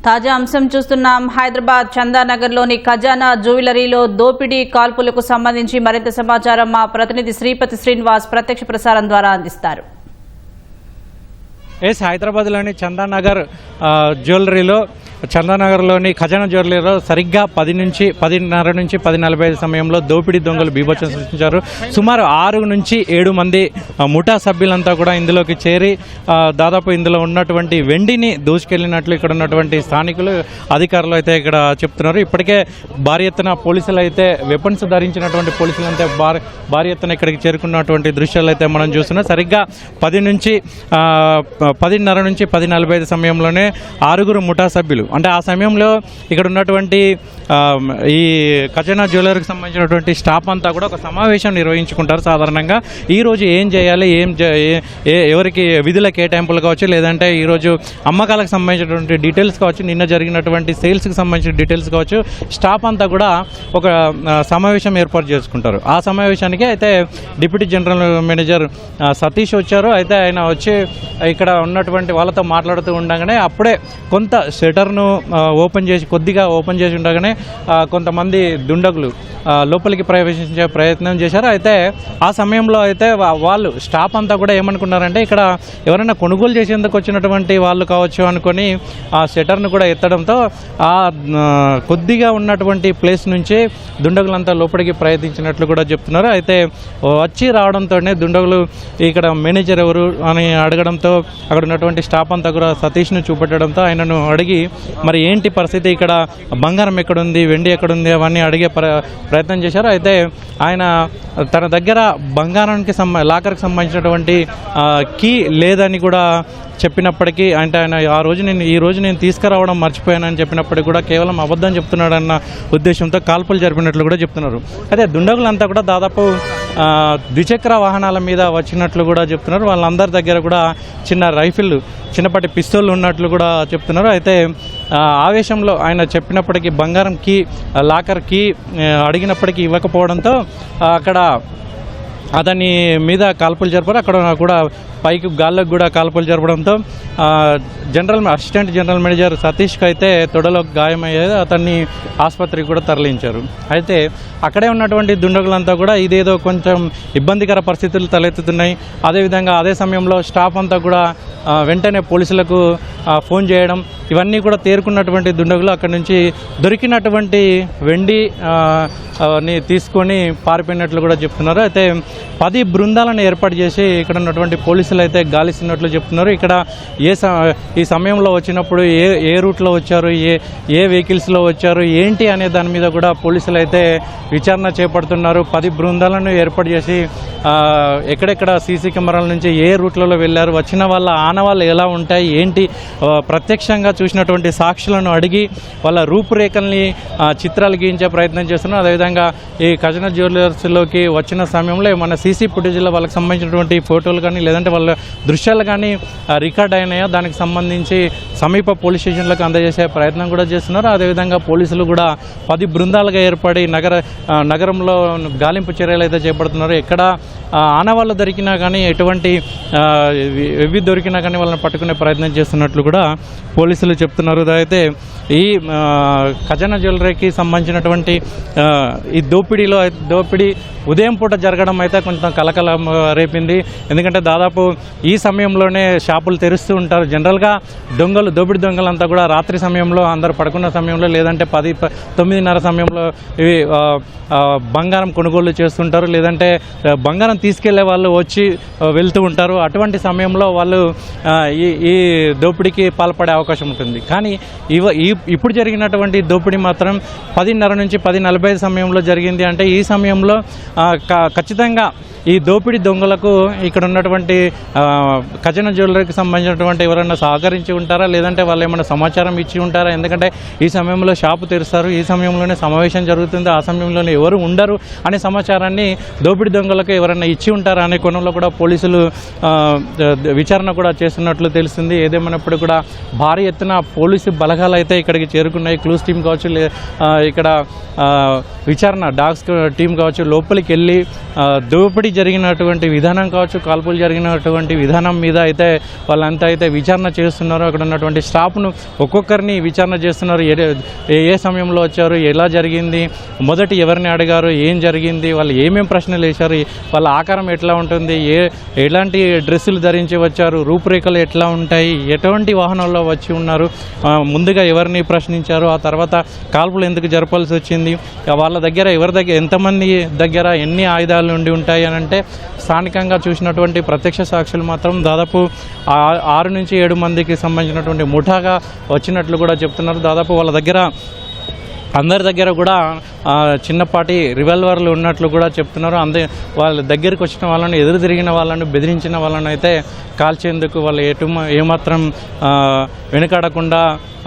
తాజా అంశం చూస్తున్నాం. హైదరాబాద్ చందానగర్లోని ఖజానా జ్యువెలరీలో దోపిడీ కాల్పులకు సంబంధించి మరింత సమాచారం మా ప్రతినిధి శ్రీపతి శ్రీనివాస్ ప్రత్యక్ష ప్రసారం ద్వారా అందిస్తారు. హైదరాబాద్లోని చందానగర్లోని ఖజానా జ్యువెలరీలో సరిగ్గా 10:30 నుంచి 10:45 సమయంలో దోపిడీ దొంగలు బీభత్సం సృష్టించారు. సుమారు 6 నుంచి 7 మంది ముఠా సభ్యులంతా కూడా ఇందులోకి చేరి దాదాపు ఇందులో ఉన్నటువంటి వెండిని దూసుకెళ్లినట్లు ఇక్కడ ఉన్నటువంటి స్థానికులు అధికారులు అయితే ఇక్కడ చెప్తున్నారు. ఇప్పటికే భారీ ఎత్తున పోలీసులు అయితే వెపన్స్ ధరించినటువంటి పోలీసులు అయితే భారీ ఎత్తున ఇక్కడికి చేరుకున్నటువంటి దృశ్యాలు అయితే మనం చూస్తున్నాం. సరిగ్గా 10:30 నుంచి 10:45 సమయంలోనే 6 ముఠా సభ్యులు, అంటే ఆ సమయంలో ఇక్కడ ఉన్నటువంటి ఈ ఖజానా జ్యువెలరీకి సంబంధించినటువంటి స్టాఫ్ అంతా కూడా ఒక సమావేశం నిర్వహించుకుంటారు. సాధారణంగా ఈరోజు ఏం చేయాలి, ఎవరికి విధుల కేటాయింపులు కావచ్చు, లేదంటే ఈరోజు అమ్మకాలకు సంబంధించినటువంటి డీటెయిల్స్ కావచ్చు, నిన్న జరిగినటువంటి సేల్స్కి సంబంధించిన డీటెయిల్స్ కావచ్చు, స్టాఫ్ అంతా కూడా ఒక సమావేశం ఏర్పాటు చేసుకుంటారు. ఆ సమావేశానికి అయితే డిప్యూటీ జనరల్ మేనేజర్ సతీష్ వచ్చారు. అయితే ఆయన వచ్చి ఇక్కడ ఉన్నటువంటి వాళ్ళతో మాట్లాడుతూ ఉండగానే అప్పుడే కొంత షట్టర్ను కొద్దిగా ఓపెన్ చేసి ఉండగానే కొంతమంది దుండగులు లోపలికి ప్రవేశించే ప్రయత్నం చేశారు. అయితే ఆ సమయంలో అయితే వాళ్ళు స్టాఫ్ అంతా కూడా ఏమనుకున్నారంటే ఇక్కడ ఎవరైనా కొనుగోలు చేసేందుకు వచ్చినటువంటి వాళ్ళు కావచ్చు అనుకొని ఆ షట్టర్ను కూడా ఎత్తడంతో ఆ కొద్దిగా ఉన్నటువంటి ప్లేస్ నుంచి దుండగులంతా లోపలికి ప్రయత్నించినట్లు కూడా చెప్తున్నారు. అయితే వచ్చి రావడంతోనే దుండగులు ఇక్కడ మేనేజర్ ఎవరు అని అడగడంతో అక్కడ ఉన్నటువంటి స్టాఫ్ అంతా కూడా సతీష్ను చూపెట్టడంతో ఆయనను అడిగి మరి ఏంటి పరిస్థితి, ఇక్కడ బంగారం ఎక్కడుంది, వెండి ఎక్కడుంది అవన్నీ అడిగే ప్రయత్నం చేశారు. అయితే ఆయన తన దగ్గర బంగారానికి లాకర్కి సంబంధించినటువంటి కీ లేదని కూడా చెప్పినప్పటికీ, అంటే ఆయన ఈ రోజు నేను తీసుకురావడం మర్చిపోయానని చెప్పినప్పటికీ కూడా కేవలం అబద్ధం చెప్తున్నాడన్న ఉద్దేశంతో కాల్పులు జరిపినట్లు కూడా చెప్తున్నారు. అయితే దుండగులంతా కూడా దాదాపు ద్విచక్ర వాహనాల మీద వచ్చినట్లు కూడా చెప్తున్నారు. వాళ్ళందరి దగ్గర కూడా చిన్నపాటి పిస్తోళ్ళు ఉన్నట్లు కూడా చెప్తున్నారు. అయితే ఆవేశంలో ఆయన చెప్పినప్పటికీ బంగారం కీ, లాకర్ కీ అడిగినప్పటికీ ఇవ్వకపోవడంతో అక్కడ అతని మీద కాల్పులు జరిపారు. అక్కడ కూడా పైకి గాల్లోకి కూడా కాల్పులు జరపడంతో అసిస్టెంట్ జనరల్ మేనేజర్ సతీష్కి అయితే తొడలో గాయమయ్యేది. అతన్ని ఆసుపత్రికి కూడా తరలించారు. అయితే అక్కడే ఉన్నటువంటి దుండగులంతా కూడా ఇదేదో కొంచెం ఇబ్బందికర పరిస్థితులు తలెత్తుతున్నాయి. అదేవిధంగా అదే సమయంలో స్టాఫ్ అంతా కూడా వెంటనే పోలీసులకు ఫోన్ చేయడం, ఇవన్నీ కూడా తేరుకున్నటువంటి దుండగులు అక్కడి నుంచి దొరికినటువంటి వెండి ని తీసుకొని పారిపోయినట్లు కూడా చెప్తున్నారు. అయితే 10 బృందాలను ఏర్పాటు చేసి ఇక్కడ ఉన్నటువంటి పోలీసులు అయితే గాలిస్తున్నట్లు చెప్తున్నారు. ఇక్కడ ఈ సమయంలో వచ్చినప్పుడు ఏ రూట్లో వచ్చారు, ఏ వెహికల్స్లో వచ్చారు, ఏంటి అనే దాని మీద కూడా పోలీసులు అయితే విచారణ చేపడుతున్నారు. 10 బృందాలను ఏర్పాటు చేసి ఎక్కడెక్కడ సీసీ కెమెరాల నుంచి ఏ రూట్లలో వెళ్ళారు, వచ్చిన వాళ్ళ ఆనవాళ్ళు ఎలా ఉంటాయి, ఏంటి ప్రత్యక్షంగా చూసినటువంటి సాక్షులను అడిగి వాళ్ళ రూపురేఖల్ని చిత్రాలు గీయించే ప్రయత్నం చేస్తున్నారు. అదేవిధంగా ఈ ఖజానా జ్యువెలర్స్లోకి వచ్చిన సమయంలో మన సీసీ ఫుటేజ్లో వాళ్ళకి సంబంధించినటువంటి ఫోటోలు కానీ లేదంటే వాళ్ళ దృశ్యాలు కానీ రికార్డ్ అయినాయో దానికి సంబంధించి సమీప పోలీస్ స్టేషన్లకు అందజేసే ప్రయత్నం కూడా చేస్తున్నారు. అదేవిధంగా పోలీసులు కూడా 10 బృందాలుగా ఏర్పడి నగరంలో గాలింపు చర్యలు అయితే చేపడుతున్నారు. ఎక్కడ ఆనవాళ్ళు దొరికినా కానీ ఎటువంటి దొరికినా కానీ వాళ్ళని పట్టుకునే ప్రయత్నం చేస్తున్నట్లు కూడా పోలీసులు చెప్తున్నారు. అయితే ఈ ఖజానా జ్యువెలరీకి సంబంధించినటువంటి ఈ దోపిడీ ఉదయం పూట జరగడం అయితే కొంచెం కలకలం రేపింది. ఎందుకంటే దాదాపు ఈ సమయంలోనే షాపులు తెరుస్తూ ఉంటారు. జనరల్గా దోపిడీ దొంగలంతా కూడా రాత్రి సమయంలో అందరూ పడుకున్న సమయంలో లేదంటే 9:30 సమయంలో ఇవి బంగారం కొనుగోలు చేస్తుంటారు, లేదంటే బంగారం తీసుకెళ్లే వాళ్ళు వచ్చి వెళ్తూ ఉంటారు. అటువంటి సమయంలో వాళ్ళు ఈ దోపిడీకి పాల్పడే అవకాశం ఉంటుంది. కానీ ఇప్పుడు జరిగినటువంటి దోపిడీ మాత్రం 10:30 నుంచి 10:45 సమయంలో జరిగింది. అంటే ఈ సమయంలో ఖచ్చితంగా ఈ దోపిడీ దొంగలకు ఇక్కడ ఉన్నటువంటి ఖజానా జ్యువెలరీకి సంబంధించినటువంటి ఎవరైనా సహకరించి ఉంటారా, లేదంటే వాళ్ళు ఏమైనా సమాచారం ఇచ్చి ఉంటారా? ఎందుకంటే ఈ సమయంలో షాపు తెరుస్తారు, ఈ సమయంలోనే సమావేశం జరుగుతుంది, ఆ సమయంలోనే ఎవరు ఉండరు అనే సమాచారాన్ని దోపిడీ దొంగలకు ఎవరైనా ఇచ్చి ఉంటారా అనే కోణంలో కూడా పోలీసులు విచారణ కూడా చేస్తున్నట్లు తెలుస్తుంది. ఏదేమైనప్పుడు కూడా భారీ ఎత్తున పోలీసు బలగాలు అయితే ఇక్కడికి చేరుకున్నాయి. క్లూస్ టీం కావచ్చు, ఇక్కడ విచారణ డాగ్స్ టీం కావచ్చు, లోపలికి వెళ్ళి దోపిడీ జరిగినటువంటి విధానం కావచ్చు, కాల్పులు జరిగినటువంటి విధానం మీద అయితే వాళ్ళంతా అయితే విచారణ చేస్తున్నారు. అక్కడ ఉన్నటువంటి స్టాఫ్ను ఒక్కొక్కరిని విచారణ చేస్తున్నారు. ఏ సమయంలో వచ్చారు, ఎలా జరిగింది, మొదటి ఎవరిని అడిగారు, ఏం జరిగింది, వాళ్ళు ఏమేం ప్రశ్నలు వేశారు, వాళ్ళ ఆకారం ఎట్లా ఉంటుంది, ఎలాంటి డ్రెస్సులు ధరించి వచ్చారు, రూపురేఖలు ఎట్లా ఉంటాయి, ఎటువంటి వాహనాల్లో వచ్చి ఉన్నారు, ముందుగా ఎవరిని ప్రశ్నించారు, ఆ తర్వాత కాల్పులు ఎందుకు జరపాల్సి వచ్చింది, వాళ్ళ దగ్గర ఎవరి దగ్గర ఎంతమంది దగ్గర ఎన్ని ఆయుధాలు ఉండి ఉంటాయి అని అంటే స్థానికంగా చూసినటువంటి ప్రత్యక్ష సాక్షులు మాత్రం దాదాపు 6 నుంచి 7 మందికి సంబంధించినటువంటి ముఠాగా వచ్చినట్లు కూడా చెప్తున్నారు. దాదాపు వాళ్ళ దగ్గర అందరి దగ్గర కూడా చిన్నపాటి రివాల్వర్లు ఉన్నట్లు కూడా చెప్తున్నారు. వాళ్ళ దగ్గరికి వచ్చిన వాళ్ళని, ఎదురు తిరిగిన వాళ్ళని, బెదిరించిన వాళ్ళని అయితే కాల్చేందుకు వాళ్ళు ఏమాత్రం వెనుకాడకుండా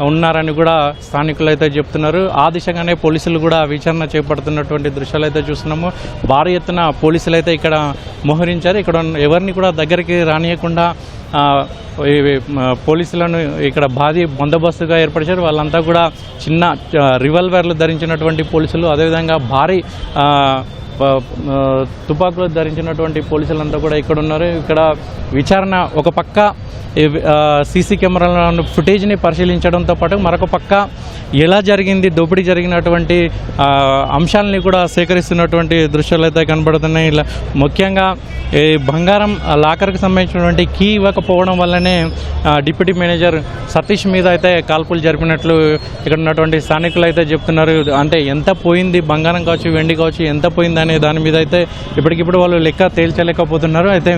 ఉన్నారని కూడా స్థానికులు అయితే చెప్తున్నారు. ఆ దిశగానే పోలీసులు కూడా విచారణ చేపడుతున్నటువంటి దృశ్యాలు అయితే చూస్తున్నాము. భారీ ఎత్తున పోలీసులు అయితే ఇక్కడ మోహరించారు. ఇక్కడ ఎవరిని కూడా దగ్గరికి రానియకుండా పోలీసులను ఇక్కడ భారీ బందోబస్తుగా ఏర్పరిచారు. వాళ్ళంతా కూడా చిన్న రివాల్వర్లు ధరించినటువంటి పోలీసులు, అదేవిధంగా భారీ తుపాకులు ధరించినటువంటి పోలీసులంతా కూడా ఇక్కడ ఉన్నారు. ఇక్కడ విచారణ ఒక పక్క సీసీ కెమెరాల ఫుటేజ్ని పరిశీలించడంతో పాటు మరొక పక్క ఎలా జరిగింది, దోపిడీ జరిగినటువంటి అంశాలని కూడా సేకరిస్తున్నటువంటి దృశ్యాలు అయితే కనబడుతున్నాయి. ఇలా ముఖ్యంగా ఈ బంగారం లాకర్కి సంబంధించినటువంటి కీ ఇవ్వకపోవడం వల్లనే డిప్యూటీ మేనేజర్ సతీష్ మీద అయితే కాల్పులు జరిపినట్లు ఇక్కడ ఉన్నటువంటి స్థానికులు అయితే చెప్తున్నారు. అంటే ఎంత పోయింది, బంగారం కావచ్చు, వెండి కావచ్చు, ఎంత పోయింది అనే దాని మీద అయితే ఇప్పటికిప్పుడు వాళ్ళు లెక్క తేల్చలేకపోతున్నారు. అయితే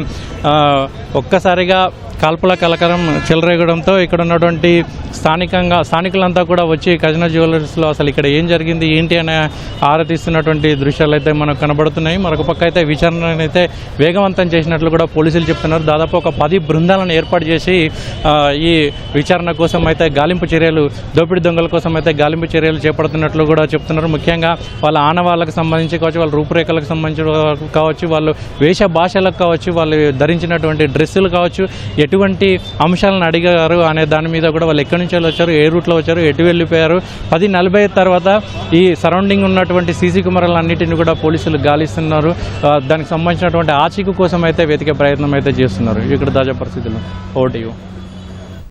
ఒక్కసారిగా కాల్పుల కలకలం చెలరేగడంతో ఇక్కడ ఉన్నటువంటి స్థానికులంతా కూడా వచ్చి ఖజానా జ్యువెలర్స్లో అసలు ఇక్కడ ఏం జరిగింది, ఏంటి అనే ఆరాధిస్తున్నటువంటి దృశ్యాలు అయితే మనకు కనబడుతున్నాయి. మరొక పక్క అయితే విచారణను అయితే వేగవంతం చేసినట్లు కూడా పోలీసులు చెప్తున్నారు. దాదాపు ఒక 10 బృందాలను ఏర్పాటు చేసి ఈ విచారణ కోసం అయితే గాలింపు చర్యలు, దోపిడీ దొంగల కోసం అయితే గాలింపు చర్యలు చేపడుతున్నట్లు కూడా చెప్తున్నారు. ముఖ్యంగా వాళ్ళ ఆనవాళ్ళకు సంబంధించి కావచ్చు, వాళ్ళ రూపురేఖలకు సంబంధించి కావచ్చు, వాళ్ళు వేష భాషలకు కావచ్చు, వాళ్ళు ధరించినటువంటి డ్రెస్సులు కావచ్చు, ఎటువంటి అంశాలను అడిగారు అనే దాని మీద కూడా వాళ్ళు ఎక్కడి నుంచి వచ్చారు, ఏ రూట్లో వచ్చారు, ఎటు వెళ్ళిపోయారు, 10:40 తర్వాత ఈ సరౌండింగ్ ఉన్నటువంటి సీసీ కెమెరాలన్నింటినీ కూడా పోలీసులు గాలిస్తున్నారు. దానికి సంబంధించినటువంటి ఆచూకీ కోసం అయితే వెతికే ప్రయత్నం అయితే చేస్తున్నారు. ఇక్కడ తాజా పరిస్థితుల్లో ఓటీయూ.